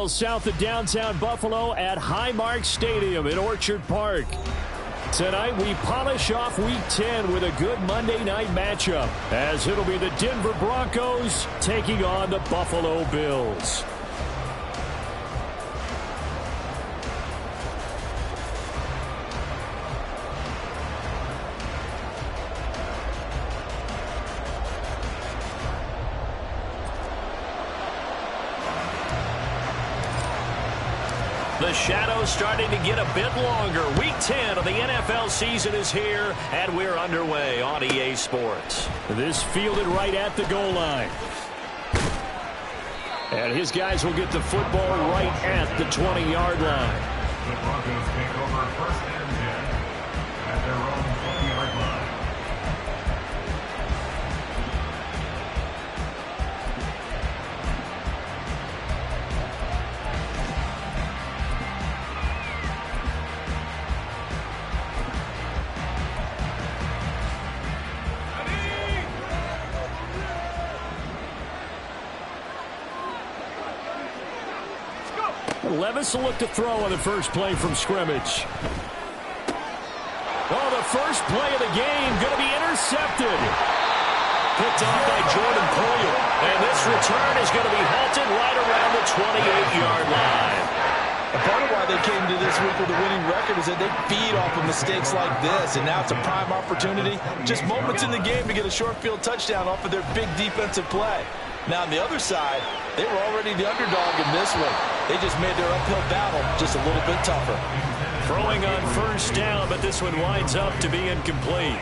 miles south of downtown Buffalo at Highmark Stadium in Orchard Park. Tonight, we polish off Week 10 with a good Monday night matchup, as it'll be the Denver Broncos taking on the Buffalo Bills. The shadow's starting to get a bit longer. Week 10 of the NFL season is here, and we're underway on EA Sports. This fielded right at the goal line. And his guys will get the football right at the 20-yard line. The Broncos take over first and 10 at their own 20-yard line. Levis will look to throw on the first play from scrimmage. Oh, the first play of the game going to be intercepted. Picked off by Jordan Poyer. And this return is going to be halted right around the 28-yard line. A part of why they came to this week with a winning record is that they feed off of mistakes like this. And now it's a prime opportunity, just moments in the game to get a short field touchdown off of their big defensive play. Now, on the other side, they were already the underdog in this one. They just made their uphill battle just a little bit tougher. Throwing on first down, but this one winds up to be incomplete.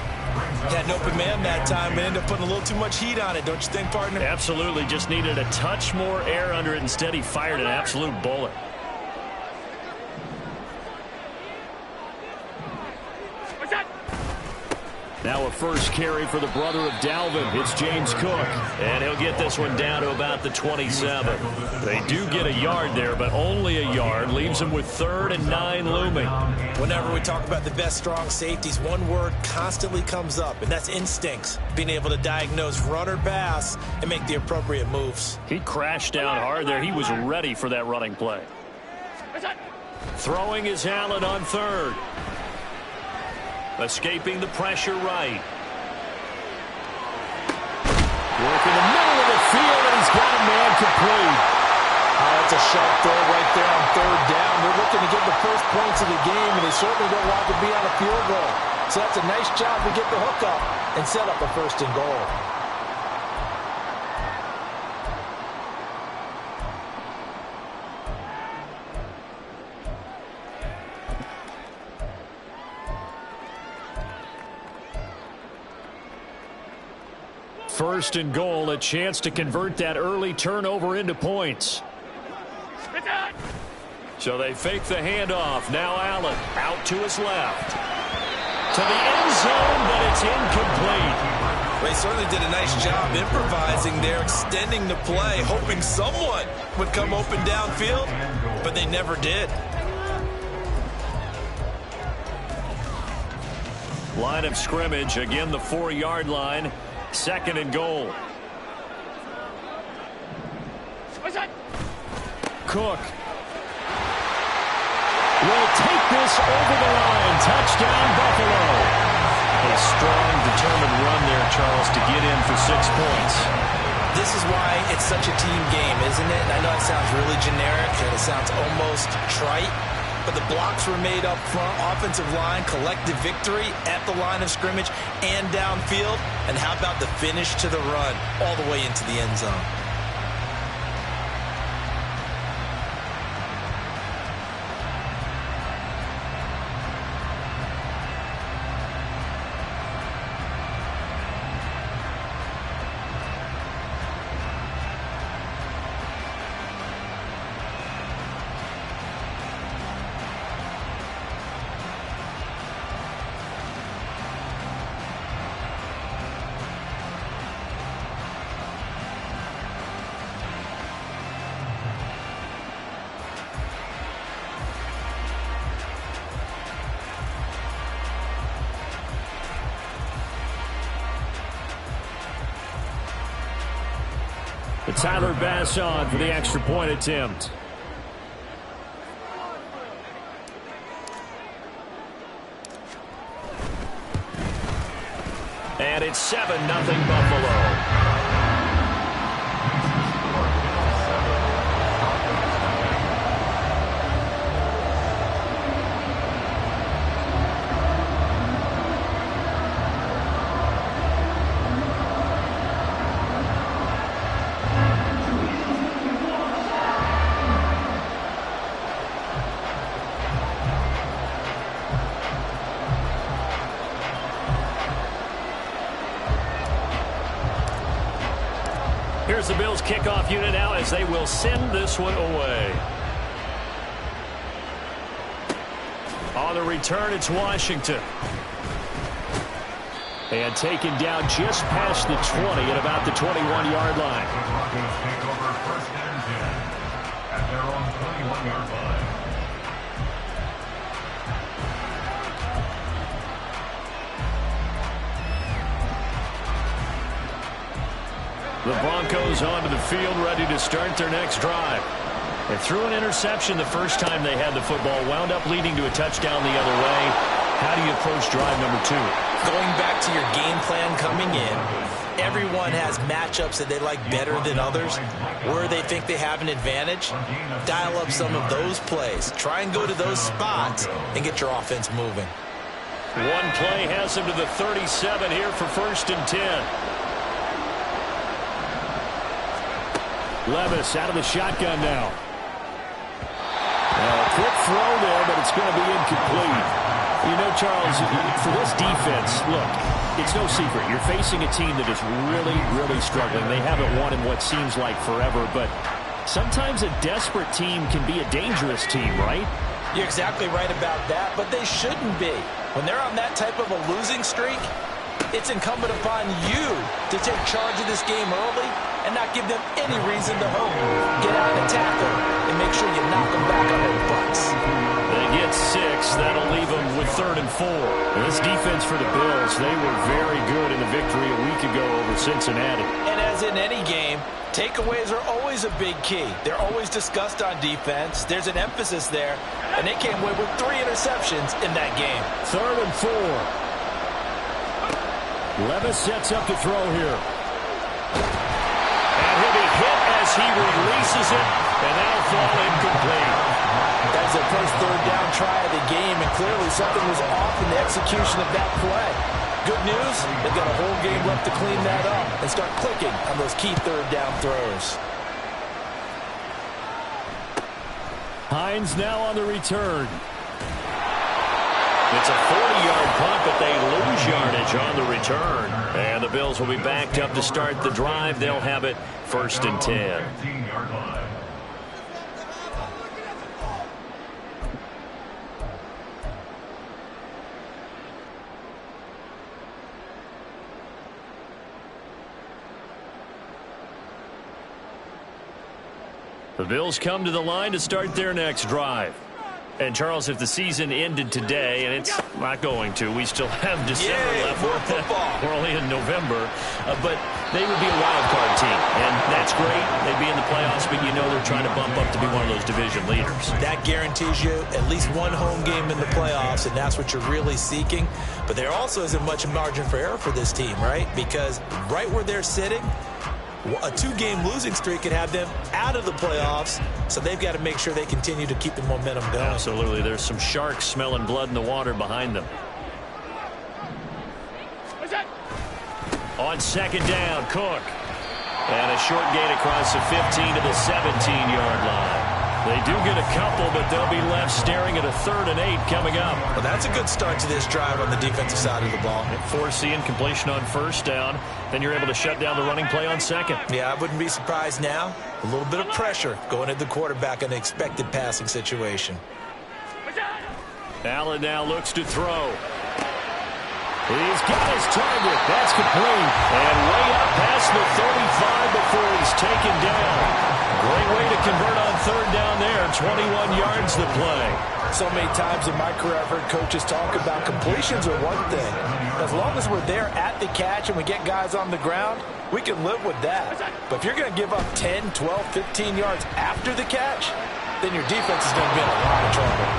Had an open man that time, but ended up putting a little too much heat on it, don't you think, partner? Absolutely. Just needed a touch more air under it. Instead, he fired an absolute bullet. Now a first carry for the brother of Dalvin. It's James Cook. And he'll get this one down to about the 27. They do get a yard there, but only a yard. Leaves them with 3rd and 9 looming. Whenever we talk about the best strong safeties, one word constantly comes up, and that's instincts. Being able to diagnose run or pass and make the appropriate moves. He crashed down hard there. He was ready for that running play. Throwing is Allen on 3rd. Escaping the pressure right. Work in the middle of the field, and he's got a man complete. Oh, that's a sharp throw right there on 3rd down. They're looking to get the first points of the game, and they certainly don't want to be on a field goal. So that's a nice job to get the hook up and set up a 1st and goal. First and goal, a chance to convert that early turnover into points. So they fake the handoff. Now Allen out to his left. To the end zone, but it's incomplete. They certainly did a nice job improvising there, extending the play, hoping someone would come open downfield, but they never did. Line of scrimmage, again the 4-yard line. 2nd and goal. Cook will take this over the line. Touchdown, Buffalo. A strong, determined run there, Charles, to get in for 6 points. This is why it's such a team game, isn't it? And I know it sounds really generic and it sounds almost trite, but the blocks were made up front, offensive line, collective victory at the line of scrimmage and downfield. And how about the finish to the run all the way into the end zone? Tyler Bass on for the extra point attempt. And it's 7-0 Buffalo. Here's the Bills kickoff unit now as they will send this one away. On the return, it's Washington. And taken down just past the 20 at about the 21-yard line. The Broncos take over 1st and 10 at their own 21-yard line. The Broncos onto the field, ready to start their next drive. They threw an interception the first time they had the football, wound up leading to a touchdown the other way. How do you approach drive number 2? Going back to your game plan coming in, everyone has matchups that they like better than others, where they think they have an advantage. Dial up some of those plays. Try and go to those spots and get your offense moving. One play has him to the 37 here for 1st and 10. Levis out of the shotgun now. A quick throw there, but it's going to be incomplete. You know, Charles, for this defense, look, it's no secret. You're facing a team that is really, really struggling. They haven't won in what seems like forever, but sometimes a desperate team can be a dangerous team, right? You're exactly right about that, but they shouldn't be. When they're on that type of a losing streak, it's incumbent upon you to take charge of this game early and not give them any reason to hope. Get out and tackle and make sure you knock them back on their butts. They get 6. That'll leave them with 3rd and 4. And this defense for the Bills, they were very good in the victory a week ago over Cincinnati. And as in any game, takeaways are always a big key. They're always discussed on defense. There's an emphasis there, and they came away with 3 interceptions in that game. 3rd and 4. Levis sets up to throw here. And he'll be hit as he releases it, and that'll fall incomplete. That's their first 3rd down try of the game, and clearly something was off in the execution of that play. Good news, they've got a whole game left to clean that up and start clicking on those key 3rd down throws. Hines now on the return. It's a 40-yard punt, but they lose yardage on the return. And the Bills will be backed up to start the drive. They'll have it 1st and 10. 15-yard line. The Bills come to the line to start their next drive. And, Charles, if the season ended today, and it's not going to, we still have December left. More football. We're only in November. But they would be a wild card team. And that's great. They'd be in the playoffs, but you know they're trying to bump up to be one of those division leaders. That guarantees you at least one home game in the playoffs, and that's what you're really seeking. But there also isn't much margin for error for this team, right? Because right where they're sitting, a 2-game losing streak could have them out of the playoffs, so they've got to make sure they continue to keep the momentum going. Absolutely. There's some sharks smelling blood in the water behind them. On 2nd down, Cook. And a short gain across the 15 to the 17-yard line. They do get a couple, but they'll be left staring at a 3rd and 8 coming up. Well, that's a good start to this drive on the defensive side of the ball. Force the incompletion on 1st down. Then you're able to shut down the running play on 2nd. Yeah, I wouldn't be surprised now. A little bit of pressure going at the quarterback in an expected passing situation. Allen now looks to throw. He's got his target. That's complete. And way up past the 35 before he's taken down. Great way to convert on 3rd down there. 21 yards to play. So many times in my career I've heard coaches talk about completions are one thing. As long as we're there at the catch and we get guys on the ground, we can live with that. But if you're going to give up 10, 12, 15 yards after the catch, then your defense is going to be in a lot of trouble.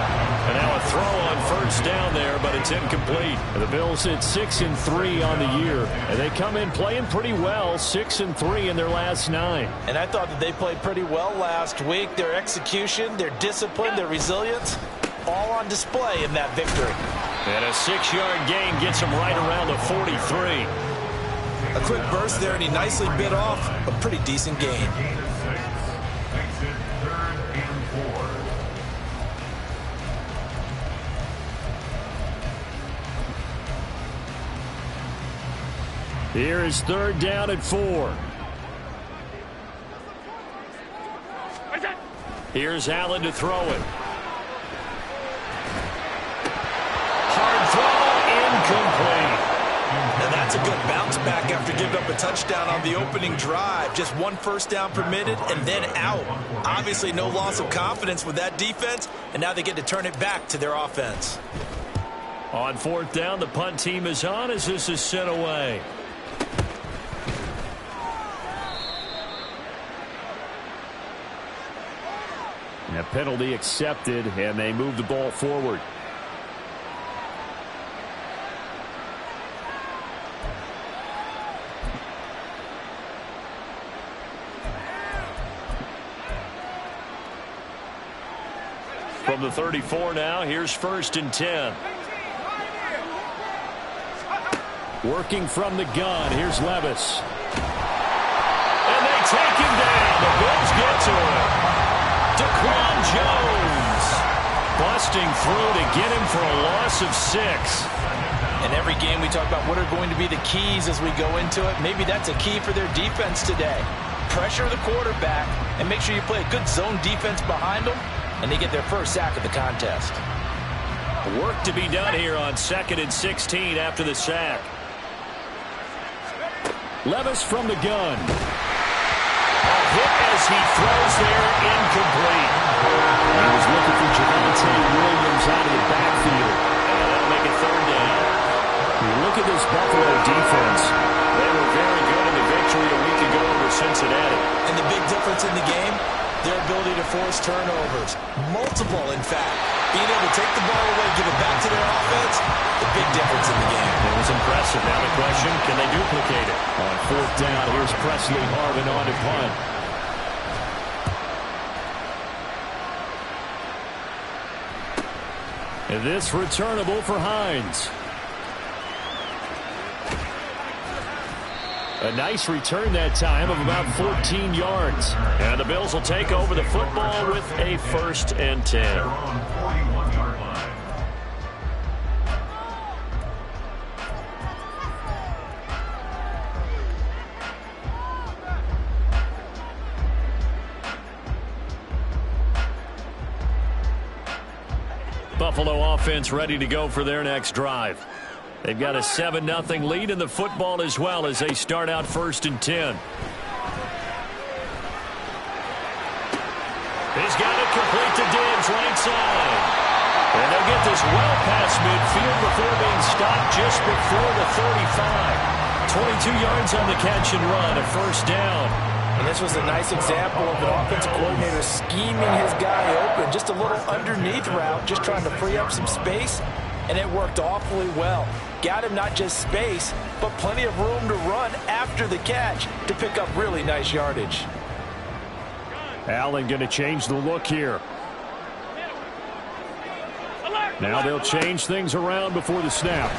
And now a throw on first down there, but it's incomplete. The Bills hit 6-3 on the year, and they come in playing pretty well, 6-3 in their last 9. And I thought that they played pretty well last week. Their execution, their discipline, their resilience, all on display in that victory. And a 6-yard gain gets them right around the 43. A quick burst there, and he nicely bit off a pretty decent gain. Here is third down at 4. Here's Allen to throw it. Hard throw, incomplete. And that's a good bounce back after giving up a touchdown on the opening drive. Just one first down permitted and then out. Obviously no loss of confidence with that defense, and now they get to turn it back to their offense. On fourth down, the punt team is on as this is sent away. A penalty accepted, and they move the ball forward. From the 34 now, here's first and 10. Working from the gun, here's Levis. And they take him down. The Bills get to him. Daquan Jones busting through to get him for a loss of 6. In every game we talk about what are going to be the keys as we go into it. Maybe that's a key for their defense today. Pressure the quarterback and make sure you play a good zone defense behind them, and they get their first sack of the contest. Work to be done here on 2nd and 16 after the sack. Levis from the gun. Hit as he throws there, incomplete. He was looking for Javonte Williams out of the backfield. And that'll make it third down. You look at this Buffalo defense. They were very good in the victory a week ago over Cincinnati. And the big difference in the game, their ability to force turnovers. Multiple, in fact. Being able to take the ball away, give it back to their offense, the big difference in the game. It was impressive. Now the question, can they duplicate it? On fourth down, here's Presley Harvin on to punt. And this returnable for Hines. A nice return that time of about 14 yards. And the Bills will take over the football with a 1st and 10. They're on 41-yard line. Buffalo offense ready to go for their next drive. They've got a 7-0 lead in the football as well as they start out 1st and 10. He's got it complete to Diggs right side. And they'll get this well past midfield before being stopped just before the 35. 22 yards on the catch and run, a 1st down. And this was a nice example of an offensive coordinator scheming his guy open. Just a little underneath route, just trying to free up some space, and it worked awfully well. Got him not just space, but plenty of room to run after the catch to pick up really nice yardage. Allen going to change the look here. Now they'll change things around before the snap.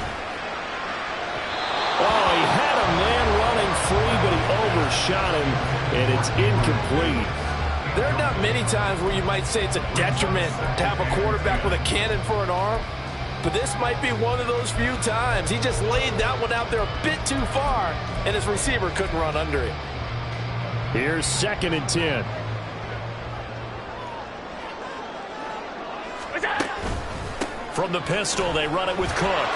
Oh, he had a man running free, but he overshot him, and it's incomplete. There are not many times where you might say it's a detriment to have a quarterback with a cannon for an arm, but this might be one of those few times. He just laid that one out there a bit too far, and his receiver couldn't run under it. Here's 2nd and 10. From the pistol, they run it with Cook.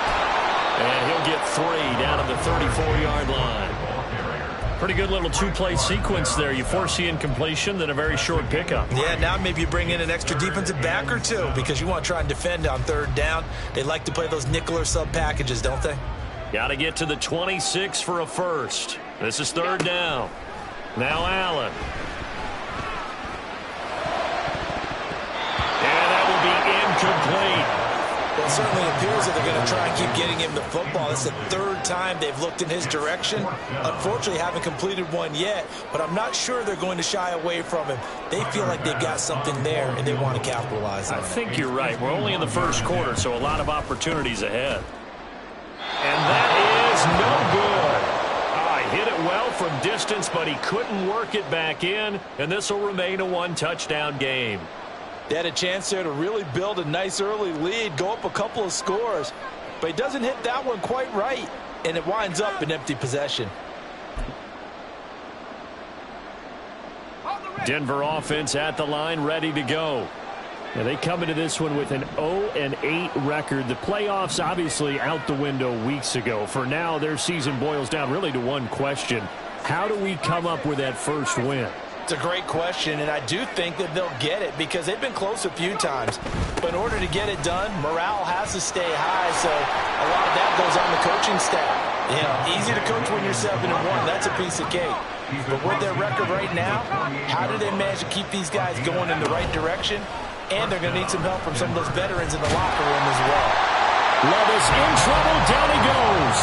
And he'll get 3 down at the 34-yard line. Pretty good little two-play sequence there. You force the incompletion, then a very short pickup. Yeah, now maybe you bring in an extra defensive back or two because you want to try and defend on 3rd down. They like to play those nickel or sub packages, don't they? Got to get to the 26 for a 1st. This is 3rd down. Now Allen. And that will be incomplete. it certainly appears that they're going to try and keep getting him the football. It's the third time they've looked in his direction. Unfortunately, haven't completed one yet, but I'm not sure they're going to shy away from him. They feel like they've got something there, and they want to capitalize on it. I think you're right. We're only in the first quarter, so a lot of opportunities ahead. And that is no good. Hit it well from distance, but he couldn't work it back in, and this will remain a one-touchdown game. They had a chance there to really build a nice early lead, go up a couple of scores, but he doesn't hit that one quite right, and it winds up an empty possession. Denver offense at the line, ready to go. Now they come into this one with an 0-8 record. The playoffs obviously out the window weeks ago. For now, their season boils down really to one question. How do we come up with that first win? It's a great question, and I do think that they'll get it because they've been close a few times. But in order to get it done, morale has to stay high, so a lot of that goes on the coaching staff. You know, easy to coach when you're 7-1. That's a piece of cake. But with their record right now, how do they manage to keep these guys going in the right direction? And they're going to need some help from some of those veterans in the locker room as well. Levis in trouble. Down he goes.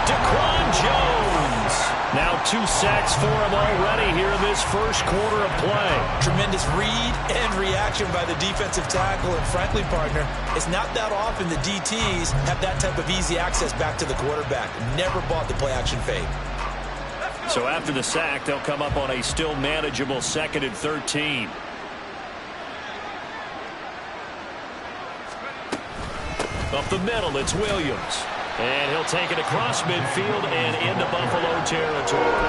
Daquan Jones. Now 2 sacks for him already here in this first quarter of play. Tremendous read and reaction by the defensive tackle. And frankly, partner, it's not that often the DTs have that type of easy access back to the quarterback. Never bought the play-action fake. So after the sack, they'll come up on a still manageable 2nd and 13. Up the middle, it's Williams. And he'll take it across midfield and into Buffalo territory.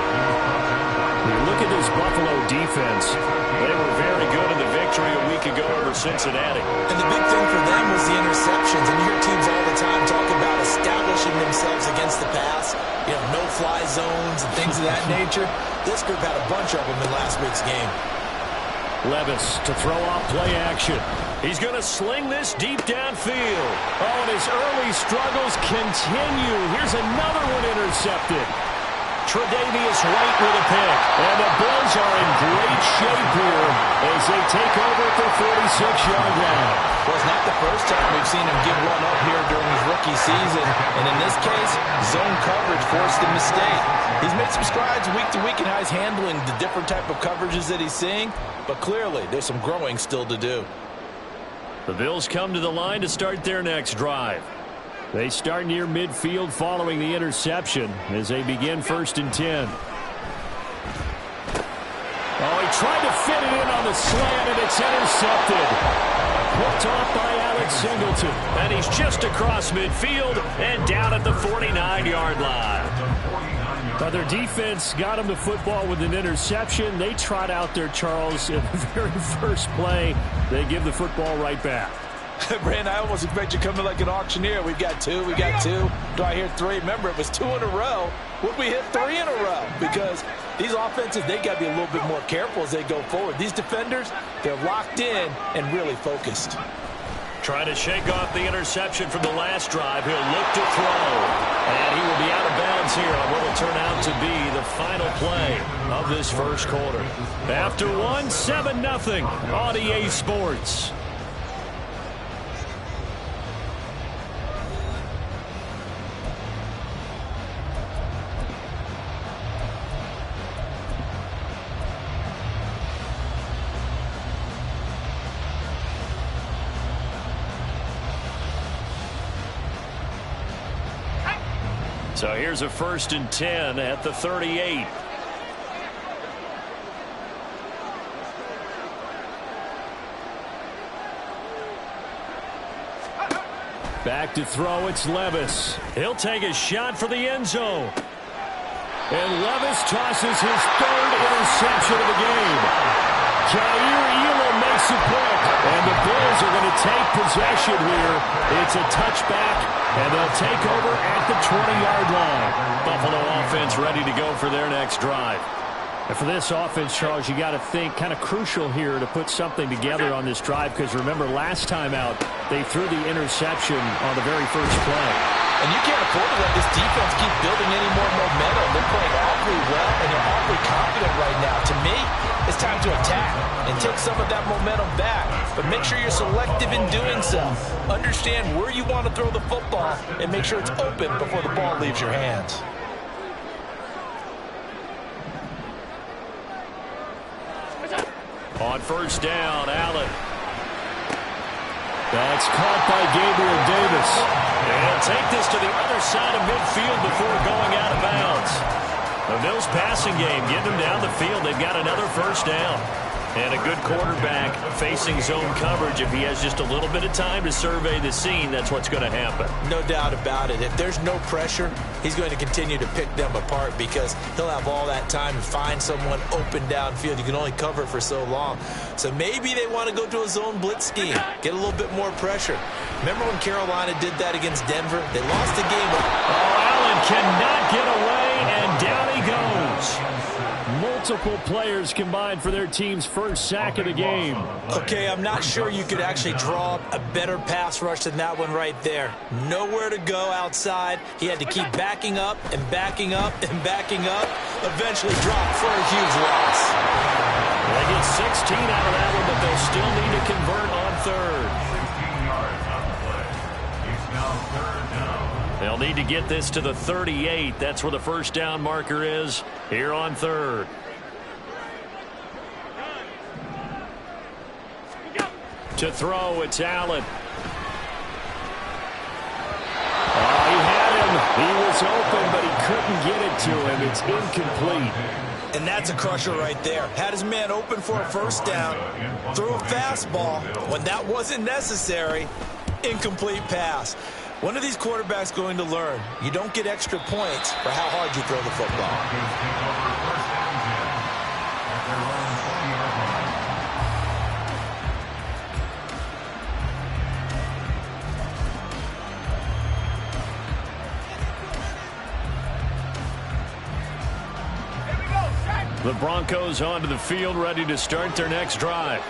You look at this Buffalo defense. They were very good in the victory a week ago over Cincinnati. And the big thing for them was the interceptions. And you hear teams all the time talk about establishing themselves against the pass. You know, no-fly zones and things of that nature. This group had a bunch of them in last week's game. Levis to throw off play action. He's going to sling this deep downfield. Oh, and his early struggles continue. Here's another one intercepted. Tre'Davious White with a pick. And the Bills are in great shape here as they take over at the 46-yard line. Well, it's not the first time we've seen him give one up here during his rookie season. And in this case, zone coverage forced the mistake. He's made some strides week to week in how he's handling the different type of coverages that he's seeing. But clearly, there's some growing still to do. The Bills come to the line to start their next drive. They start near midfield following the interception as they begin 1st and 10. Oh, he tried to fit it in on the slant, and it's intercepted. Picked off by Alex Singleton. And he's just across midfield and down at the 49-yard line. Now their defense got him the football with an interception. They trot out there, Charles, in the very first play. They give the football right back. Brand, I almost expect you coming like an auctioneer. We've got 2, we got 2. Do I hear 3? Remember, it was 2 in a row. Would we hit 3 in a row? Because these offenses, they got to be a little bit more careful as they go forward. These defenders, they're locked in and really focused. Trying to shake off the interception from the last drive. He'll look to throw. And he will be out of bounds here on what will turn out to be the final play of this first quarter. After 1, 7-0 on EA Sports. So here's a 1st and 10 at the 38. Back to throw, it's Levis. He'll take a shot for the end zone. And Levis tosses his 3rd interception of the game. Jair Elam makes a pick. And the Bills are going to take possession here. It's a touchback. And they'll take over at the 20-yard line. Buffalo offense ready to go for their next drive. And for this offense, Charles, you got to think kind of crucial here to put something together on this drive because remember last time out, they threw the interception on the very first play. And you can't afford to let this defense keep building any more momentum. They're playing awfully well, and they're awfully confident right now. To me, it's time to attack and take some of that momentum back. But make sure you're selective in doing so. Understand where you want to throw the football and make sure it's open before the ball leaves your hands. On first down, Allen. That's caught by Gabriel Davis. And he'll take this to the other side of midfield before going out of bounds. The Bills passing game, getting them down the field. They've got another first down. And a good quarterback facing zone coverage. If he has just a little bit of time to survey the scene, that's what's going to happen. No doubt about it. If there's no pressure, he's going to continue to pick them apart because he'll have all that time to find someone open downfield. You can only cover for so long. So maybe they want to go to a zone blitz scheme, get a little bit more pressure. Remember when Carolina did that against Denver? They lost the game. Oh, Allen cannot get away, and down he goes. Multiple players combined for their team's first sack of the game. Okay, I'm not sure you could actually draw up a better pass rush than that one right there. Nowhere to go outside. He had to keep backing up and backing up and backing up. Eventually dropped for a huge loss. They get 16 out of that one, but they'll still need to convert on third. 16 yards on the play. It's now third down. They'll need to get this to the 38. That's where the first down marker is here on third. To throw, it's Allen. Oh, he had him. He was open, but he couldn't get it to him. It's incomplete. And that's a crusher right there. Had his man open for a first down. Threw a fastball when that wasn't necessary. Incomplete pass. One of these quarterbacks going to learn. You don't get extra points for how hard you throw the football. The Broncos onto the field, ready to start their next drive.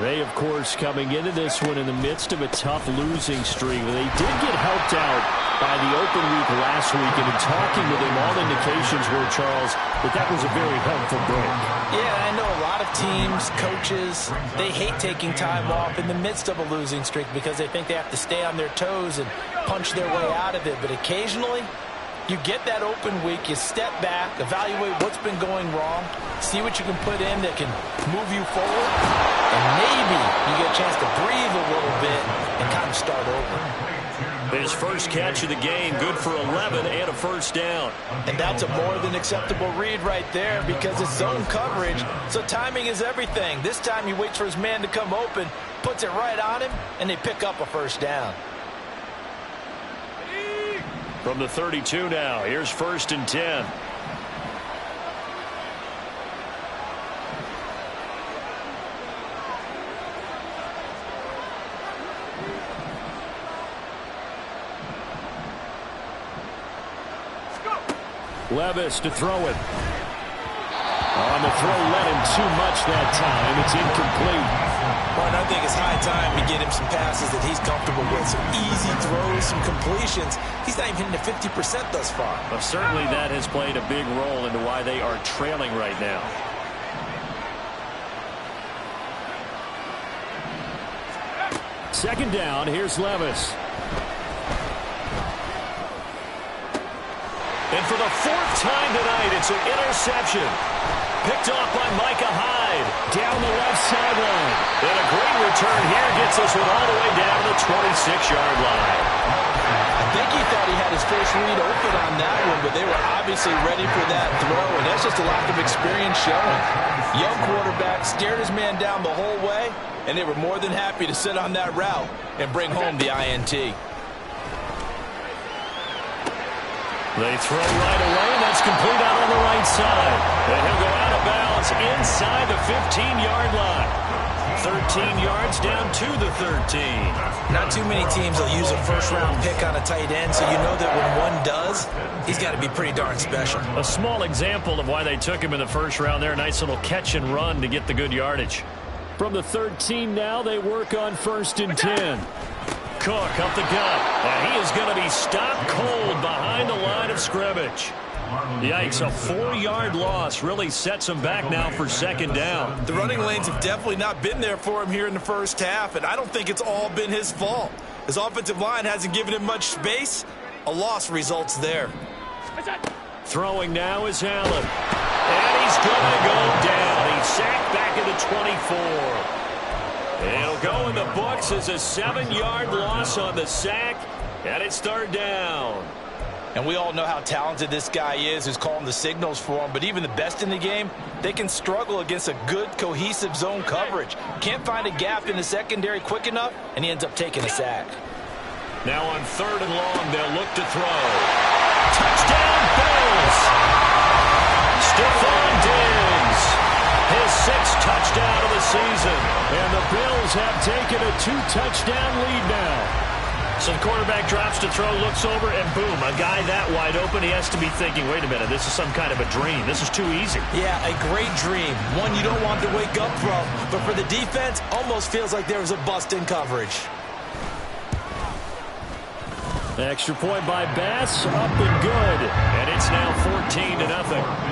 They, of course, coming into this one in the midst of a tough losing streak. They did get helped out by the open week last week, and in talking with him, all indications were, Charles, that was a very helpful break. Yeah, I know a lot of teams, coaches, they hate taking time off in the midst of a losing streak because they think they have to stay on their toes and punch their way out of it. But occasionally, you get that open week, you step back, evaluate what's been going wrong, see what you can put in that can move you forward, and maybe you get a chance to breathe a little bit and kind of start over. His first catch of the game, good for 11 and a first down. And that's a more than acceptable read right there because it's zone coverage, so timing is everything. This time he waits for his man to come open, puts it right on him, and they pick up a first down. From the 32 now, here's first and 10. Levis to throw it. On the throw, led him too much that time. It's incomplete. Well, and I think it's high time to get him some passes that he's comfortable with. Some easy throws, some completions. He's not even hitting the 50% thus far. Well, certainly that has played a big role into why they are trailing right now. Second down, here's Levis. And for the fourth time tonight, it's an interception. Picked off by Micah Hyde down the left sideline. And a great return here gets us one all the way down to the 26-yard line. I think he thought he had his first read open on that one, but they were obviously ready for that throw, and that's just a lack of experience showing. Young quarterback stared his man down the whole way, and they were more than happy to sit on that route and bring home the INT. They throw right away, and that's complete out on the right side. And he'll go out of bounds inside the 15-yard line. 13 yards down to the 13. Not too many teams will use a first-round pick on a tight end, so you know that when one does, he's got to be pretty darn special. A small example of why they took him in the first round there. A nice little catch and run to get the good yardage. From the 13 now, they work on first and 10. Cook up the gut. And he is going to be stopped cold behind the line of scrimmage. Yikes, a 4-yard loss really sets him back now for second down. The running lanes have definitely not been there for him here in the first half, and I don't think it's all been his fault. His offensive line hasn't given him much space. A loss results there. Throwing now is Allen. And he's going to go down. He's sacked back at the 24. It'll go in the books as a 7-yard loss on the sack, and it's third down. And we all know how talented this guy is who's calling the signals for him, but even the best in the game, they can struggle against a good, cohesive zone coverage. Can't find a gap in the secondary quick enough, and he ends up taking a sack. Now on 3rd and long, they'll look to throw. Touchdown, Bills! Stephon Diggs, his 6th touchdown of the season. And the Bills have taken a 2-touchdown lead now. So the quarterback drops to throw, looks over, and boom, a guy that wide open, he has to be thinking, wait a minute, this is some kind of a dream. This is too easy. Yeah, a great dream. One you don't want to wake up from. But for the defense, almost feels like there was a bust in coverage. Extra point by Bass, up and good. And it's now 14-0.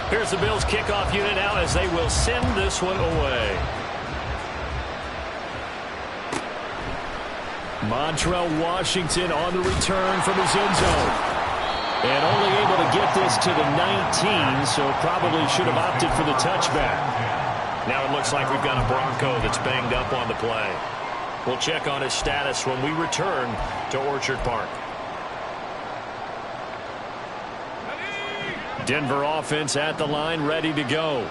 Here's the Bills kickoff unit now as they will send this one away. Montrell Washington on the return from his end zone. And only able to get this to the 19, so probably should have opted for the touchback. Now it looks like we've got a Bronco that's banged up on the play. We'll check on his status when we return to Orchard Park. Denver offense at the line, ready to go.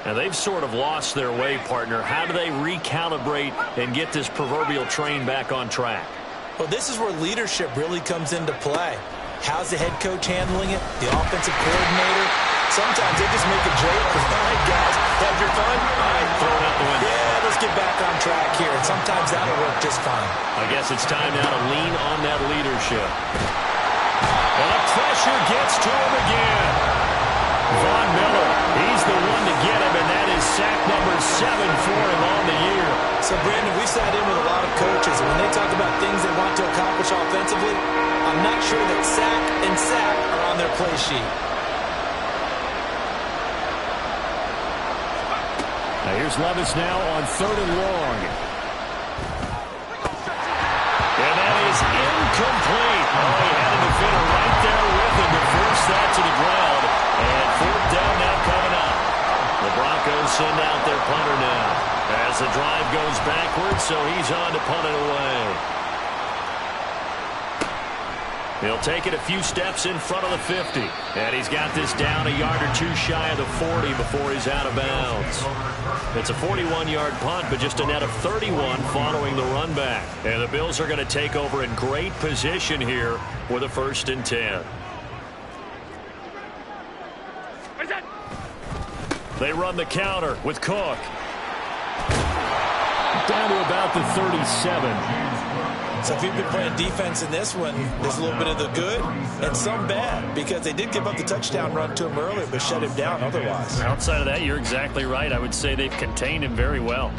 Now, they've sort of lost their way, partner. How do they recalibrate and get this proverbial train back on track? Well, this is where leadership really comes into play. How's the head coach handling it? The offensive coordinator? Sometimes they just make a joke. All right, guys, have your fun? All right, throw it out the window. Yeah, let's get back on track here. And sometimes that'll work just fine. I guess it's time now to lean on that leadership. And the pressure gets to him again. Von Miller, he's the one to get him, and that is sack number 7 for him on the year. So, Brandon, we sat in with a lot of coaches, and when they talk about things they want to accomplish offensively, I'm not sure that sack and sack are on their play sheet. Now here's Levis now on 3rd and long. And that is incomplete. Oh, he had a defender right there with him to force that to the ground. And 4th down now coming up. The Broncos send out their punter now as the drive goes backwards, so he's on to punt it away. He'll take it a few steps in front of the 50. And he's got this down a yard or two shy of the 40 before he's out of bounds. It's a 41-yard punt, but just a net of 31 following the run back. And the Bills are going to take over in great position here with a 1st and 10. They run the counter with Cook. Down to about the 37. So if you've been playing defense in this one, there's a little bit of the good and some bad, because they did give up the touchdown run to him earlier, but shut him down otherwise. Outside of that, you're exactly right. I would say they've contained him very well.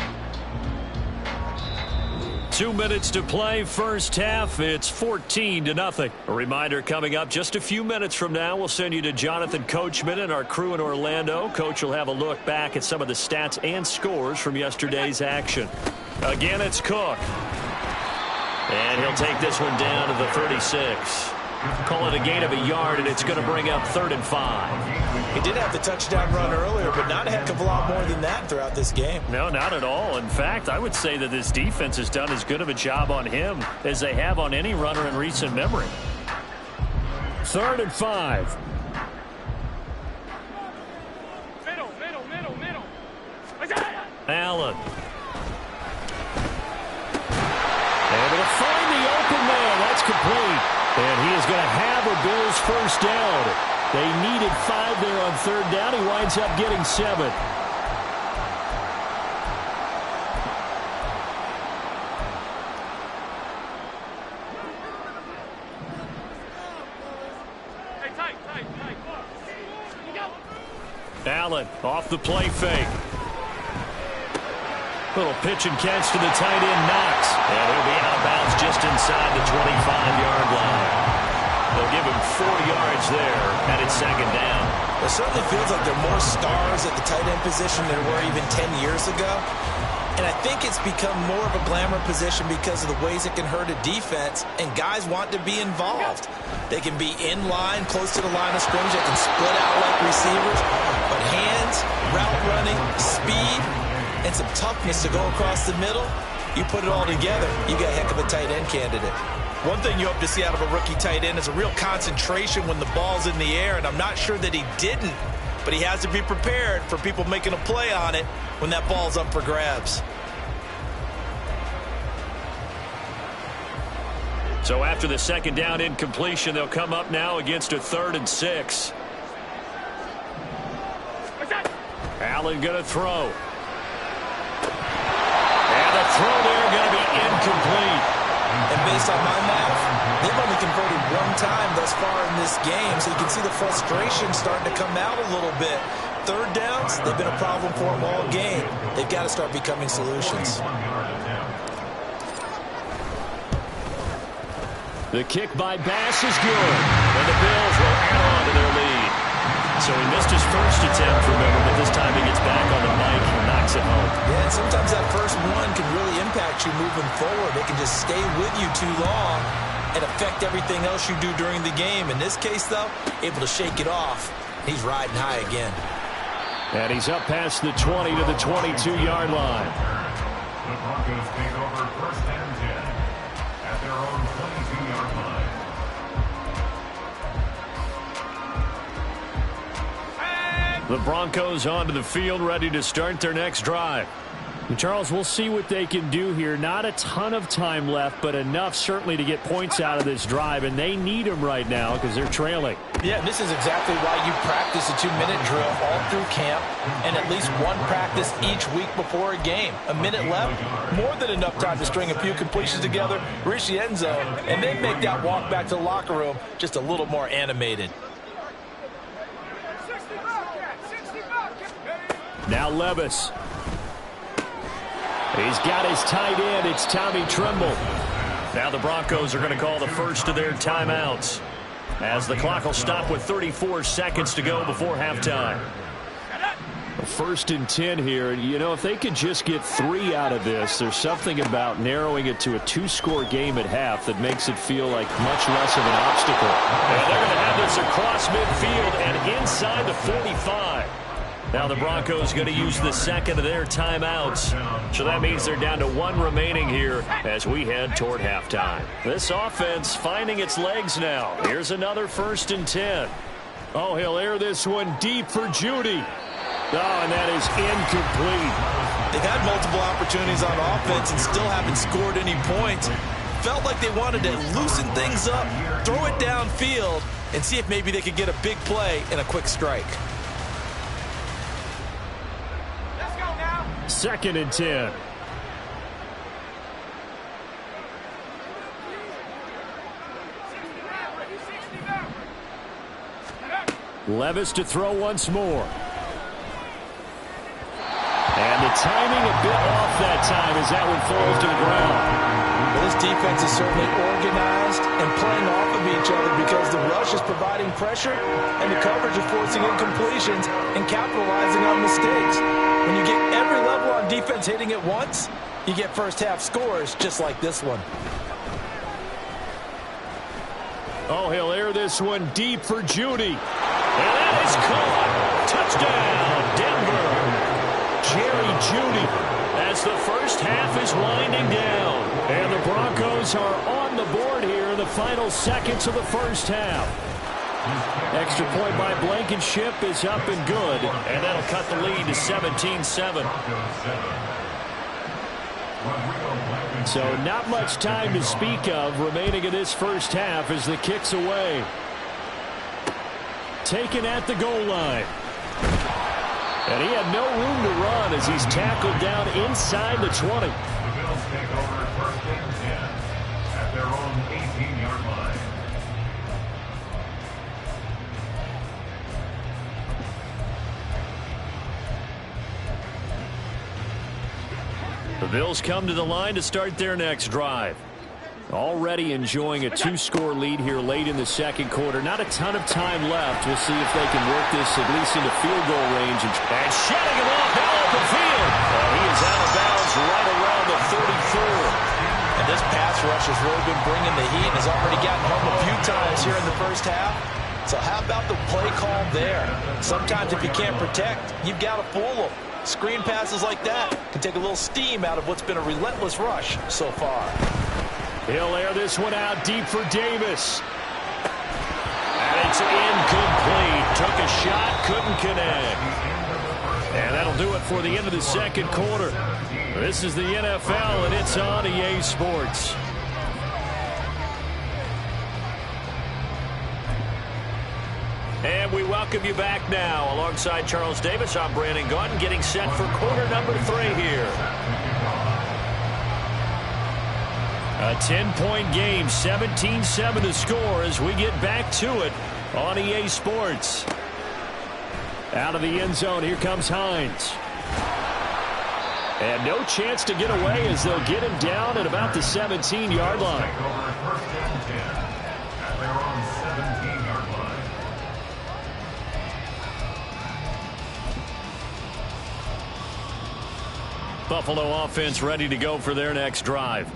2 minutes to play, first half. It's 14-0. A reminder coming up just a few minutes from now. We'll send you to Jonathan Coachman and our crew in Orlando. Coach will have a look back at some of the stats and scores from yesterday's action. Again, it's Cook. And he'll take this one down to the 36. Call it a gain of a yard, and it's going to bring up 3rd and 5. He did have the touchdown run earlier, but not a heck of a lot more than that throughout this game. No, not at all. In fact, I would say that this defense has done as good of a job on him as they have on any runner in recent memory. 3rd and 5. Allen. Able to find the open man. That's complete. And he is going to have a Bills 1st down. They needed 5 there on 3rd down. He winds up getting 7. Allen off the play fake. Little pitch and catch to the tight end, Knox. And he'll be out of bounds just inside the 25-yard line. They'll give him 4 yards there, and it's second down. It certainly feels like there are more stars at the tight end position than there were even 10 years ago. And I think it's become more of a glamour position because of the ways it can hurt a defense, and guys want to be involved. They can be in line, close to the line of scrimmage. They can split out like receivers. But hands, route running, speed, and some toughness to go across the middle, you put it all together, you got a heck of a tight end candidate. One thing you hope to see out of a rookie tight end is a real concentration when the ball's in the air, and I'm not sure that he didn't, but he has to be prepared for people making a play on it when that ball's up for grabs. So after the second down incompletion, they'll come up now against a 3rd and 6. Allen going to throw. And the throw there going to be incomplete. And based on my math, they've only converted 1 time thus far in this game, so you can see the frustration starting to come out a little bit. 3rd downs, they've been a problem for them all game. They've got to start becoming solutions. The kick by Bass is good, and the Bills will add on to their lead. So he missed his first attempt, remember, but this time he gets back on the mic and knocks it home. Yeah, and sometimes that first one can really impact you moving forward. They can just stay with you too long and affect everything else you do during the game. In this case, though, able to shake it off. He's riding high again. And he's up past the 20 to the 22-yard line. The Broncos take over 1st and 10 at their own 22-yard line. The Broncos onto the field, ready to start their next drive. And Charles, we'll see what they can do here. Not a ton of time left, but enough certainly to get points out of this drive, and they need them right now because they're trailing. Yeah, this is exactly why you practice a 2-minute drill all through camp and at least one practice each week before a game. A minute left, more than enough time to string a few completions together, reach the end zone, and then make that walk back to the locker room just a little more animated. Now Levis. He's got his tight end. It's Tommy Tremble. Now the Broncos are going to call the first of their timeouts, as the clock will stop with 34 seconds to go before halftime. 1st and 10 here. You know, if they could just get 3 out of this, there's something about narrowing it to a 2-score game at half that makes it feel like much less of an obstacle. And they're going to have this across midfield and inside the 45. Now the Broncos going to use the second of their timeouts. So that means they're down to 1 remaining here as we head toward halftime. This offense finding its legs now. Here's another 1st and 10. Oh, he'll air this one deep for Judy. Oh, and that is incomplete. They've had multiple opportunities on offense and still haven't scored any points. Felt like they wanted to loosen things up, throw it downfield, and see if maybe they could get a big play and a quick strike. 2nd and 10. Levis to throw once more. And the timing a bit off that time as that one falls to the ground. Well, this defense is certainly organized and playing off of each other because the rush is providing pressure and the coverage is forcing incompletions and capitalizing on mistakes. When you get every level on defense hitting at once, you get first-half scores just like this one. Oh, he'll air this one deep for Judy. And that is caught. Touchdown, Denver. Jerry Judy as the first half is winding down. And the Broncos are on the board here in the final seconds of the first half. Extra point by Blankenship is up and good, and that'll cut the lead to 17-7. So not much time to speak of remaining in this first half as the kick's away. Taken at the goal line. And he had no room to run as he's tackled down inside the 20. The Bills take over 1st and 10 at their own 18-yard line. The Bills come to the line to start their next drive. Already enjoying a 2-score lead here late in the second quarter. Not a ton of time left. We'll see if they can work this at least into field goal range. And shedding him off now open field. He is out of bounds right around the 34. And this pass rush has really been bringing the heat and has already gotten home a few times here in the first half. So how about the play call there? Sometimes if you can't protect, you've got to fool them. Screen passes like that can take a little steam out of what's been a relentless rush so far. He'll air this one out deep for Davis. And it's incomplete. Took a shot, couldn't connect. And that'll do it for the end of the second quarter. This is the NFL, and it's on EA Sports. And we welcome you back now. Alongside Charles Davis, I'm Brandon Gaudin, getting set for quarter number 3 here. A 10-point game, 17-7 to score as we get back to it on EA Sports. Out of the end zone, here comes Hines. And no chance to get away as they'll get him down at about the 17-yard line. Buffalo offense ready to go for their next drive.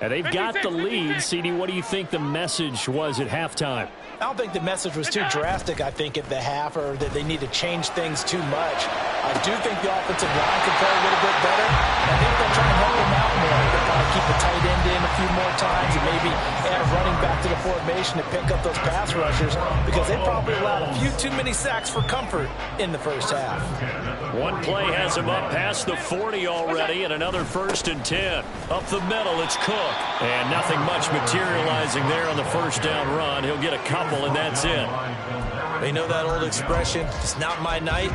And they've got the lead. CD, what do you think the message was at halftime? I don't think the message was too drastic, I think, at the half, or that they need to change things too much. I do think the offensive line could play a little bit better. And I think they'll try and help them out more. They'll kind of keep the tight end in a few more times and maybe add a running back to the formation to pick up those pass rushers, because they probably allowed a few too many sacks for comfort in the first half. One play has him up past the 40 already, and another 1st and 10. Up the middle, it's Cook. And nothing much materializing there on the first down run. He'll get a couple, and that's it. They know that old expression, it's not my night.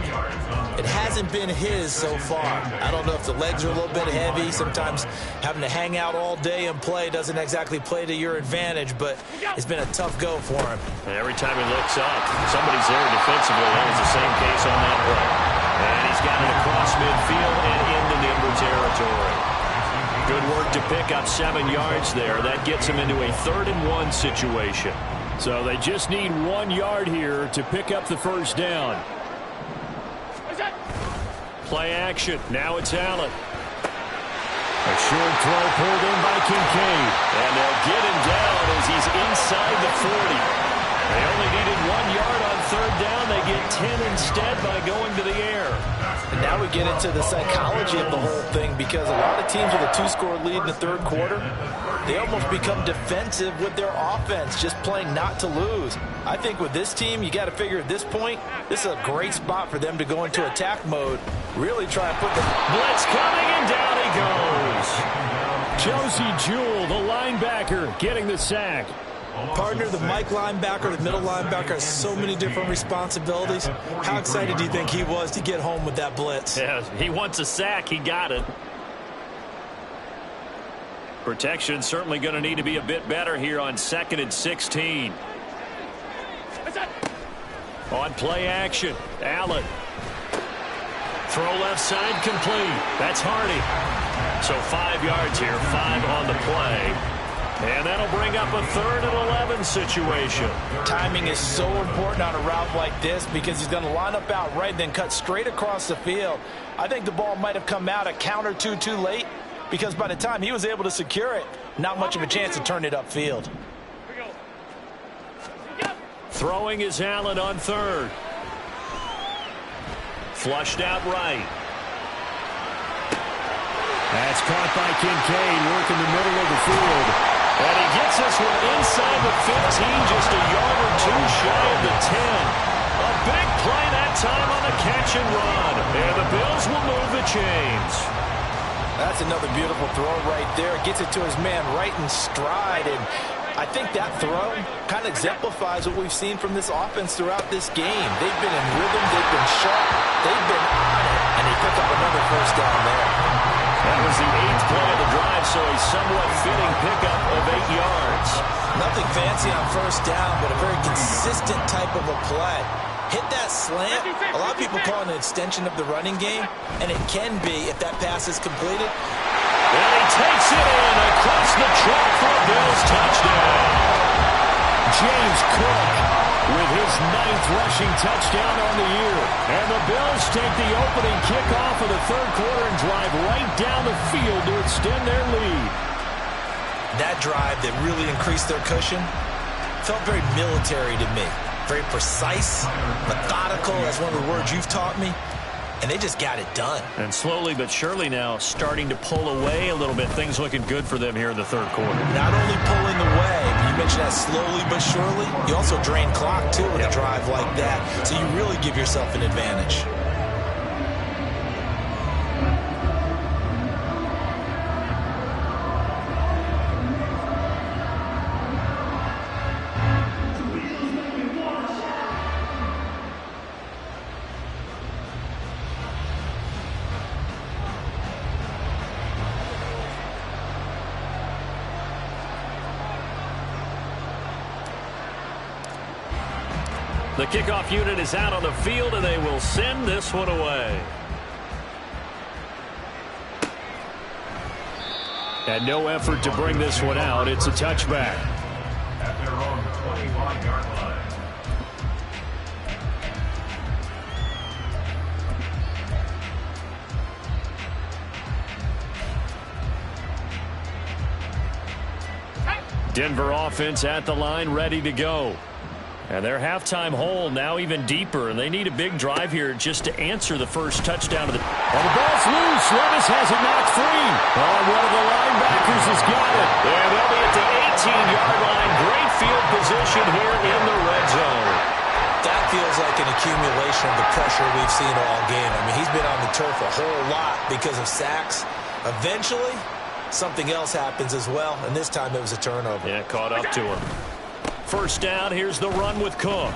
It hasn't been his so far. I don't know if the legs are a little bit heavy. Sometimes having to hang out all day and play doesn't exactly play to your advantage, but it's been a tough go for him. Every time he looks up, somebody's there defensively. That was the same case on that play. And he's got it across midfield and into Denver territory. Good work to pick up 7 yards there. That gets him into a 3rd and 1 situation. So they just need 1 yard here to pick up the first down. Play action. Now it's Allen. A short throw pulled in by Kincaid. And they'll get him down as he's inside the 40. They only needed 1 yard on 3rd down. They get 10 instead by going to the air. And now we get into the psychology of the whole thing, because a lot of teams with a 2-score lead in the 3rd quarter, they almost become defensive with their offense, just playing not to lose. I think with this team, you got to figure at this point, this is a great spot for them to go into attack mode, really try and put the blitz coming, and down he goes. Josie Jewell, the linebacker, getting the sack. Partner, the Mike linebacker, the middle linebacker, has so many different responsibilities. How excited do you think he was to get home with that blitz? Yeah, he wants a sack. He got it. Protection certainly going to need to be a bit better here on 2nd and 16. On play action, Allen. Throw left side complete. That's Hardy. So 5 yards here, 5 on the play. And that'll bring up a 3rd and 11 situation. Timing is so important on a route like this, because he's going to line up out right, then cut straight across the field. I think the ball might have come out a count or two too late, because by the time he was able to secure it, not much of a chance to turn it upfield. Throwing is Allen on 3rd. Flushed out right. That's caught by Kincaid, working the middle of the field. And he gets this one inside the 15, just a yard or 2 shy of the 10. A big play that time on the catch and run. And the Bills will move the chains. That's another beautiful throw right there. Gets it to his man right in stride. And I think that throw kind of exemplifies what we've seen from this offense throughout this game. They've been in rhythm. They've been sharp. They've been on it. And they pick up another first down there. That was the 8th play of the drive, so a somewhat fitting pickup of 8 yards. Nothing fancy on first down, but a very consistent type of a play. Hit that slant. A lot of people call it an extension of the running game, and it can be if that pass is completed. takes it in across the track for a Bills touchdown. James Cook with his 9th rushing touchdown on the year. And the Bills take the opening kickoff of the third quarter and drive right down the field to extend their lead. That drive that really increased their cushion felt very military to me. Very precise, methodical. That's one of the words you've taught me. And they just got it done. And slowly but surely now starting to pull away a little bit. Things looking good for them here in the third quarter. Not only pulling away, but you mentioned that slowly but surely. You also drain clock, too, with a drive like that. So you really give yourself an advantage. The kickoff unit is out on the field, and they will send this one away. And no effort to bring this one out. It's a touchback. At their own 21-yard line. Denver offense at the line, ready to go. And their halftime hole now even deeper, and they need a big drive here just to answer the first touchdown of the... And the ball's loose. Levis has it knocked free. Oh, one of the linebackers has got it. And they'll be at the 18-yard line. Great field position here in the red zone. That feels like an accumulation of the pressure we've seen all game. I mean, he's been on the turf a whole lot because of sacks. Eventually, something else happens as well, and this time it was a turnover. Yeah, caught up to him. First down, here's the run with Cook.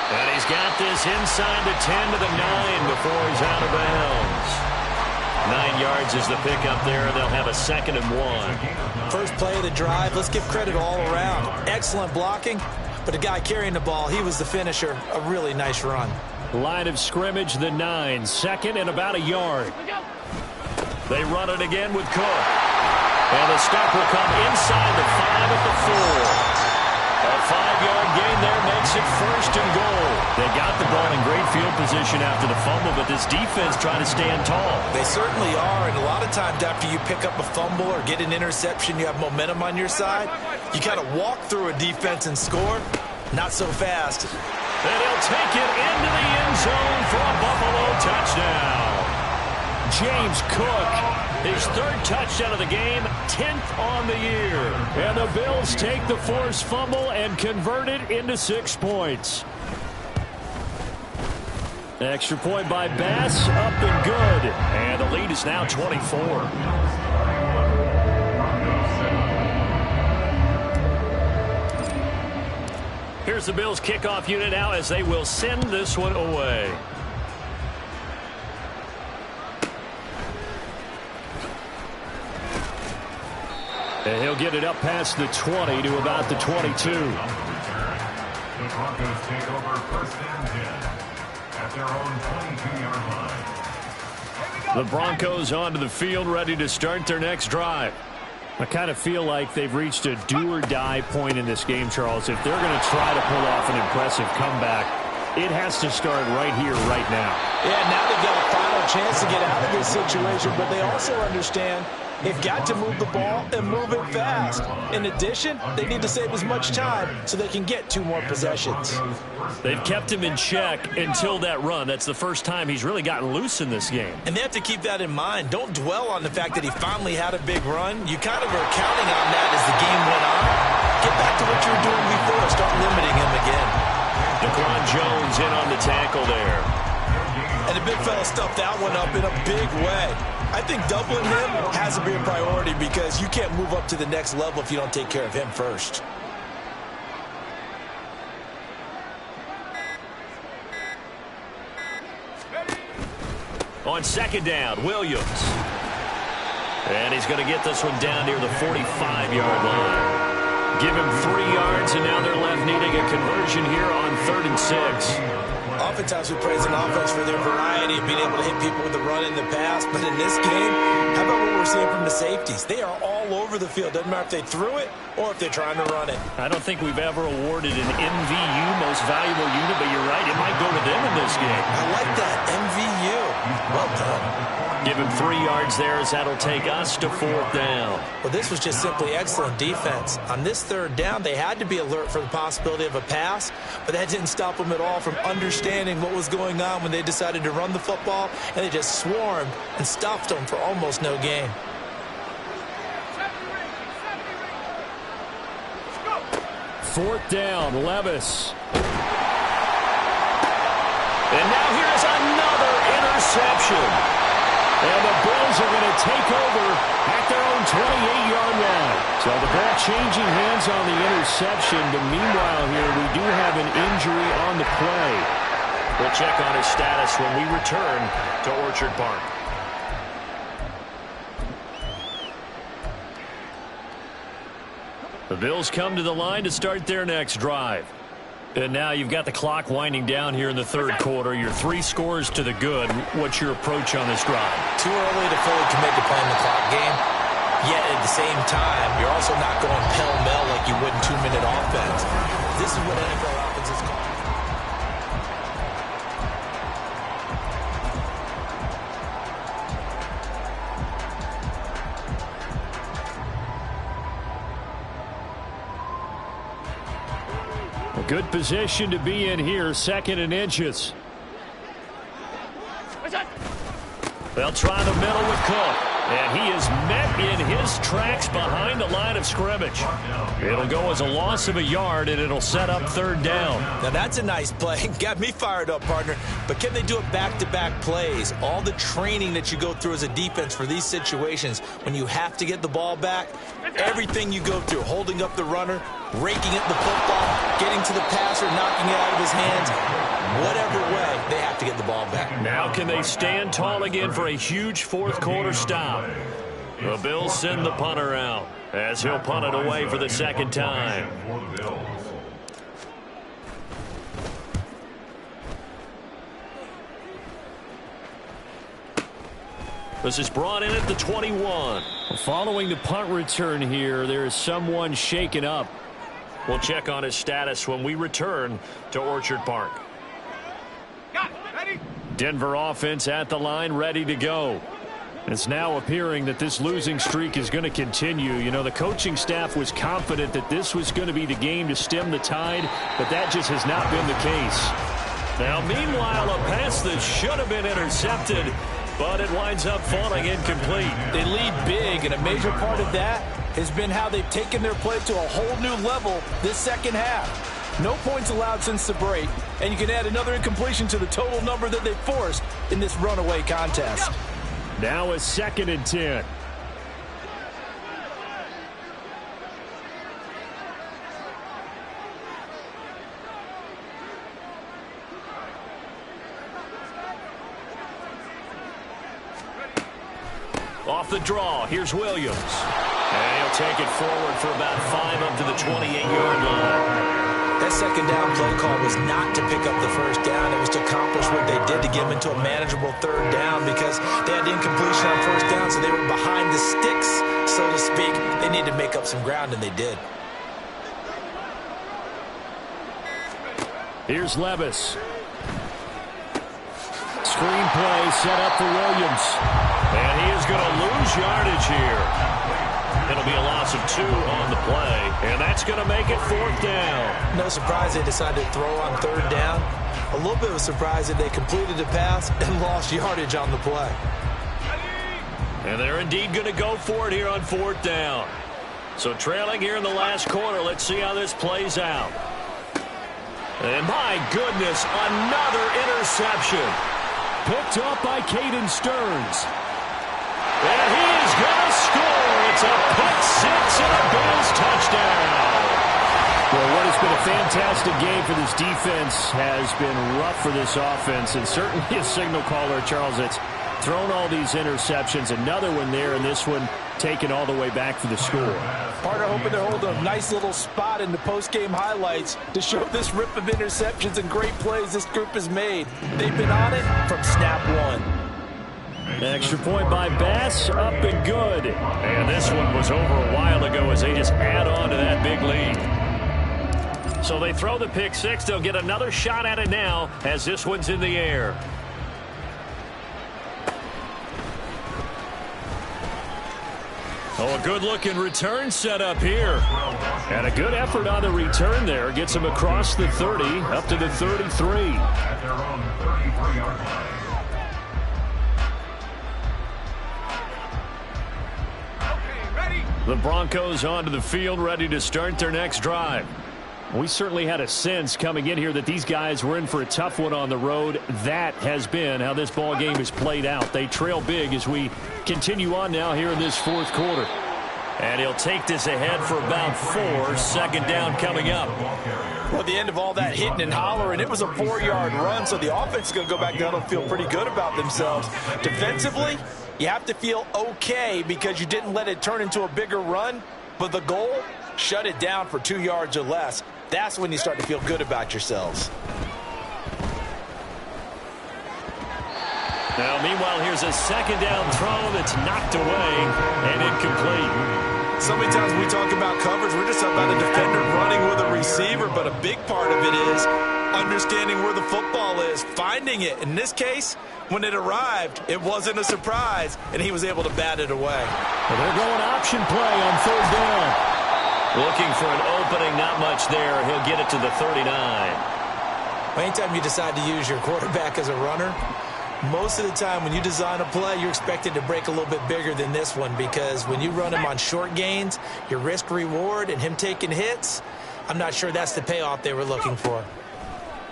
And he's got this inside the 10 to the 9 before he's out of bounds. 9 yards is the pickup there, and they'll have a 2nd and 1. First play of the drive, let's give credit all around. Excellent blocking, but the guy carrying the ball, he was the finisher. A really nice run. Line of scrimmage, the 9. 2nd and about a yard. They run it again with Cook. And the stop will come inside the 5 at the 4. A 5-yard gain there makes it 1st and goal. They got the ball in great field position after the fumble, but this defense trying to stand tall. They certainly are, and a lot of times after you pick up a fumble or get an interception, you have momentum on your side. You kind of walk through a defense and score. Not so fast. And he'll take it into the end zone for a Buffalo touchdown. James Cook, his 3rd touchdown of the game, 10th on the year. And the Bills take the forced fumble and convert it into 6 points. Extra point by Bass, up and good. And the lead is now 24. Here's the Bills kickoff unit now as they will send this one away. And he'll get it up past the 20 to about the 22. The Broncos take over 1st and 10 at their own 22-yard line. The Broncos onto the field, ready to start their next drive. I kind of feel like they've reached a do-or-die point in this game, Charles. If they're going to try to pull off an impressive comeback, it has to start right here, right now. Yeah, now they've got a final chance to get out of this situation, but they also understand they've got to move the ball and move it fast. In addition, they need to save as much time so they can get 2 more possessions. They've kept him in check until that run. That's the first time he's really gotten loose in this game. And they have to keep that in mind. Don't dwell on the fact that he finally had a big run. You kind of are counting on that as the game went on. Get back to what you were doing before. Start limiting him again. Daquan Jones in on the tackle there. And the big fella stuffed that one up in a big way. I think doubling him has to be a priority because you can't move up to the next level if you don't take care of him first. On 2nd down, Williams. And he's going to get this one down near the 45-yard line. Give him 3 yards, and now they're left needing a conversion here on 3rd and 6. Oftentimes we praise an offense for their variety of being able to hit people with the run and the pass. But in this game, how about what we're seeing from the safeties? They are all over the field. Doesn't matter if they threw it or if they're trying to run it. I don't think we've ever awarded an MVU, most valuable unit, but you're right, it might go to them in this game. I like that, MVU. Well done. Give him 3 yards there as that'll take us to 4th down. Well, this was just simply excellent defense. On this 3rd down, they had to be alert for the possibility of a pass, but that didn't stop them at all from understanding what was going on when they decided to run the football, and they just swarmed and stuffed them for almost no gain. Fourth down, Levis. And now here's another interception. And the Bills are going to take over at their own 28-yard line. So the ball changing hands on the interception. But meanwhile here, we do have an injury on the play. We'll check on his status when we return to Orchard Park. The Bills come to the line to start their next drive. And now you've got the clock winding down here in the 3rd quarter. Your 3 scores to the good. What's your approach on this drive? Too early to fully commit to playing the clock game. Yet at the same time, you're also not going pell-mell like you would in 2-minute offense. This is what NFL offenses call. Good position to be in here, 2nd and inches. They'll try the middle with Cook. And he is met in his tracks behind the line of scrimmage. It'll go as a loss of a yard, and it'll set up 3rd down. Now, that's a nice play. Got me fired up, partner. But can they do it back-to-back plays? All the training that you go through as a defense for these situations, when you have to get the ball back, everything you go through, holding up the runner, raking at the football, getting to the passer, knocking it out of his hands, whatever way, they have to get the ball back. Now can they stand tall again for a huge 4th quarter stop? The Bills send the punter out as he'll punt it away for the 2nd time. This is brought in at the 21. Following the punt return here, there is someone shaken up. We'll check on his status when we return to Orchard Park. Denver offense at the line, ready to go. It's now appearing that this losing streak is going to continue. You know, the coaching staff was confident that this was going to be the game to stem the tide, but that just has not been the case. Now, meanwhile, a pass that should have been intercepted, but it winds up falling incomplete. They lead big, and a major part of that has been how they've taken their play to a whole new level this 2nd half. No points allowed since the break, and you can add another incompletion to the total number that they forced in this runaway contest. Now a 2nd and 10. Off the draw, here's Williams. And he'll take it forward for about 5 up to the 28-yard line. That 2nd down play call was not to pick up the 1st down. It was to accomplish what they did to get them into a manageable 3rd down because they had incompletion on 1st down, so they were behind the sticks, so to speak. They needed to make up some ground, and they did. Here's Levis. Screen play set up for Williams. And he is going to lose yardage here. It'll be a loss of 2 on the play, and that's going to make it 4th down. No surprise they decided to throw on 3rd down. A little bit of a surprise that they completed the pass and lost yardage on the play. And they're indeed going to go for it here on 4th down. So trailing here in the last quarter, let's see how this plays out. And my goodness, another interception. Picked up by Caden Stearns. And he is going to score. It's a pick-6 and a Bills touchdown. Well, what has been a fantastic game for this defense has been rough for this offense, and certainly a signal caller, Charles. thrown all these interceptions. Another one there, and this one taken all the way back for the score. Partner hoping to hold a nice little spot in the post-game highlights to show this rip of interceptions and great plays this group has made. They've been on it from snap one. Extra point by Bass, up and good. And this one was over a while ago as they just add on to that big lead. So they throw the pick six. They'll get another shot at it now as this one's in the air. Oh, a good-looking return set up here. And a good effort on the return there. Gets him across the 30, up to the 33. At their own 33-yard line. The Broncos onto the field, ready to start their next drive. We certainly had a sense coming in here that these guys were in for a tough one on the road. That has been how this ball game has played out. They trail big as we continue on now here in this fourth quarter. And he'll take this ahead for about 4. Second down coming up. Well, at the end of all that hitting and hollering, it was a 4-yard run, so the offense is going to go back down and feel pretty good about themselves. Defensively, you have to feel okay because you didn't let it turn into a bigger run, but the goal, shut it down for 2 yards or less. That's when you start to feel good about yourselves. Now, meanwhile, here's a second down throw that's knocked away and incomplete. So many times we talk about coverage, we're just about a defender running with a receiver, but a big part of it is understanding where the football is, finding it. In this case, when it arrived, it wasn't a surprise, and he was able to bat it away. Well, they're going option play on third down. Looking for an opening, not much there. He'll get it to the 39. Anytime you decide to use your quarterback as a runner, most of the time when you design a play, you're expected to break a little bit bigger than this one because when you run him on short gains, your risk-reward and him taking hits, I'm not sure that's the payoff they were looking for.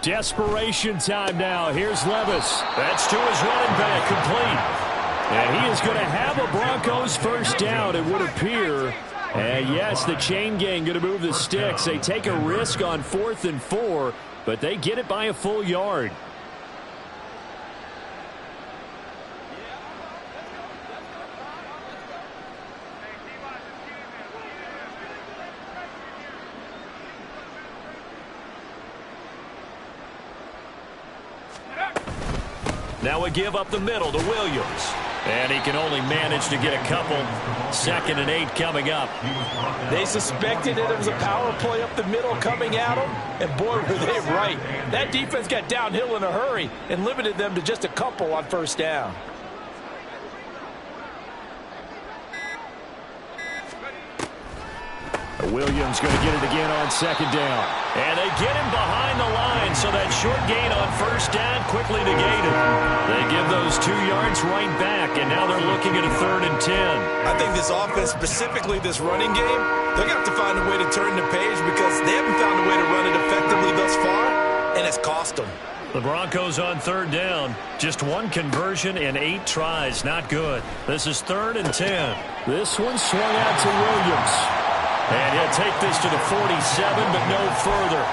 Desperation time now. Here's Levis. That's to his running back, complete. And he is going to have a Broncos first down, it would appear. And yes, the chain gang going to move the sticks. They take a risk on 4th and 4, but they get it by a full yard. Now we give up the middle to Williams. And he can only manage to get a couple. 2nd and 8 coming up. They suspected it was a power play up the middle coming at them. And boy, were they right. That defense got downhill in a hurry and limited them to just a couple on first down. Williams going to get it again on 2nd down. And they get him behind the line, so that short gain on first down quickly negated. They give those 2 yards right back, and now they're looking at a 3rd and 10. I think this offense, specifically this running game, they're going to have to find a way to turn the page because they haven't found a way to run it effectively thus far, and it's cost them. The Broncos on 3rd down. Just 1 conversion in 8 tries. Not good. This is 3rd and 10. This one swung out to Williams. And he'll take this to the 47, but no further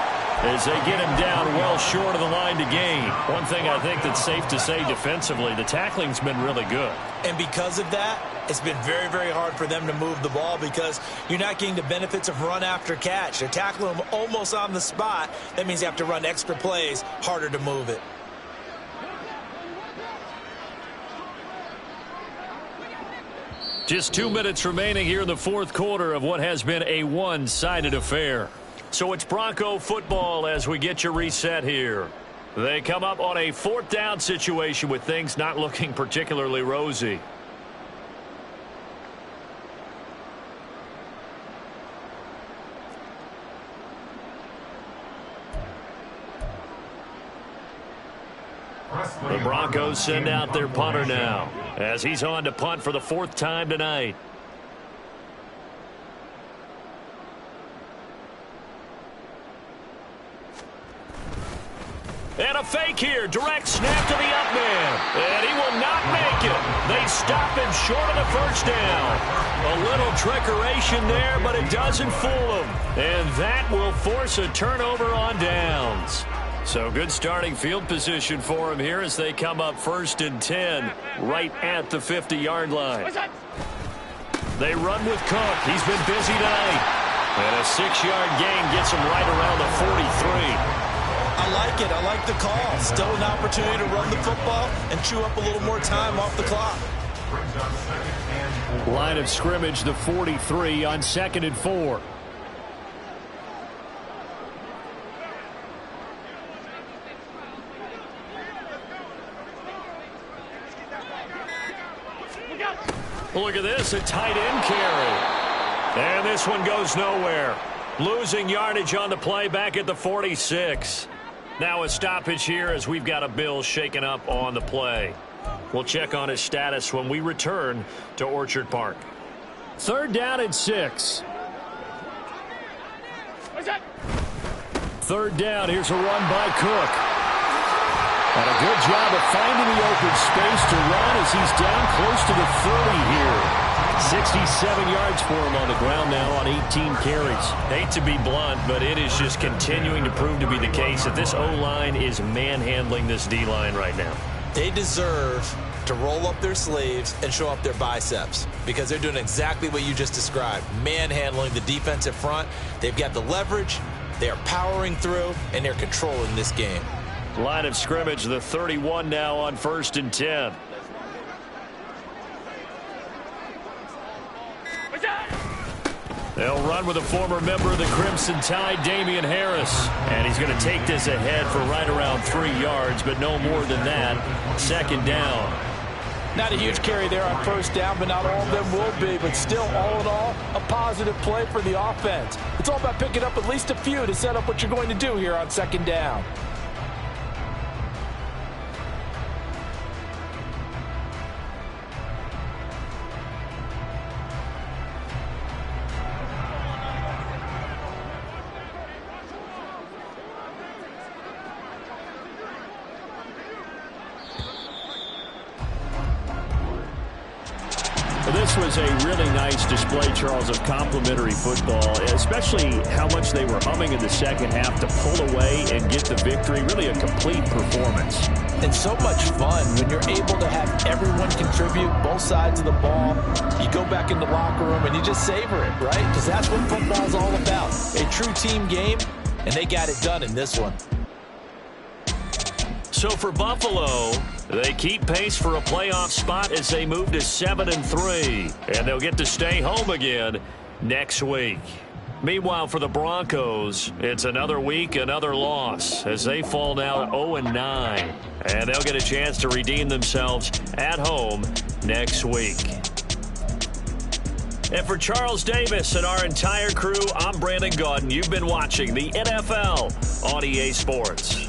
as they get him down well short of the line to gain. One thing I think that's safe to say defensively, the tackling's been really good. And because of that, it's been very, very hard for them to move the ball because you're not getting the benefits of run after catch. They're tackling them almost on the spot. That means you have to run extra plays, harder to move it. Just 2 minutes remaining here in the fourth quarter of what has been a one-sided affair. So it's Bronco football as we get you reset here. They come up on a 4th down situation with things not looking particularly rosy. The Broncos send out their punter now as he's on to punt for the 4th time tonight. And a fake here. Direct snap to the up man. And he will not make it. They stop him short of the first down. A little trickeration there, but it doesn't fool him. And that will force a turnover on downs. So good starting field position for him here as they come up 1st and 10 right at the 50-yard line. They run with Cook. He's been busy tonight. And a 6-yard gain gets him right around the 43. I like it. I like the call. Still an opportunity to run the football and chew up a little more time off the clock. Line of scrimmage, the 43 on 2nd and 4. Look at this, a tight end carry. And this one goes nowhere. Losing yardage on the play back at the 46. Now a stoppage here as we've got a Bills shaken up on the play. We'll check on his status when we return to Orchard Park. 3rd down and 6. 3rd down, here's a run by Cook. And a good job of finding the open space to run as he's down close to the 30 here. 67 yards for him on the ground now on 18 carries. Hate to be blunt, but it is just continuing to prove to be the case that this O-line is manhandling this D-line right now. They deserve to roll up their sleeves and show up their biceps because they're doing exactly what you just described, manhandling the defensive front. They've got the leverage, they're powering through, and they're controlling this game. Line of scrimmage, the 31 now on 1st and 10. They'll run with a former member of the Crimson Tide, Damian Harris. And he's going to take this ahead for right around 3 yards, but no more than that. 2nd down. Not a huge carry there on 1st down, but not all of them will be. But still, all in all, a positive play for the offense. It's all about picking up at least a few to set up what you're going to do here on 2nd down. This was a really nice display, Charles, of complimentary football, especially how much they were humming in the second half to pull away and get the victory. Really a complete performance. And so much fun when you're able to have everyone contribute, both sides of the ball. You go back in the locker room and you just savor it, right? Because that's what football's all about. A true team game, and they got it done in this one. So for Buffalo, they keep pace for a playoff spot as they move to 7-3. And they'll get to stay home again next week. Meanwhile, for the Broncos, it's another week, another loss as they fall now to 0-9. And they'll get a chance to redeem themselves at home next week. And for Charles Davis and our entire crew, I'm Brandon Gaudin. You've been watching the NFL on EA Sports.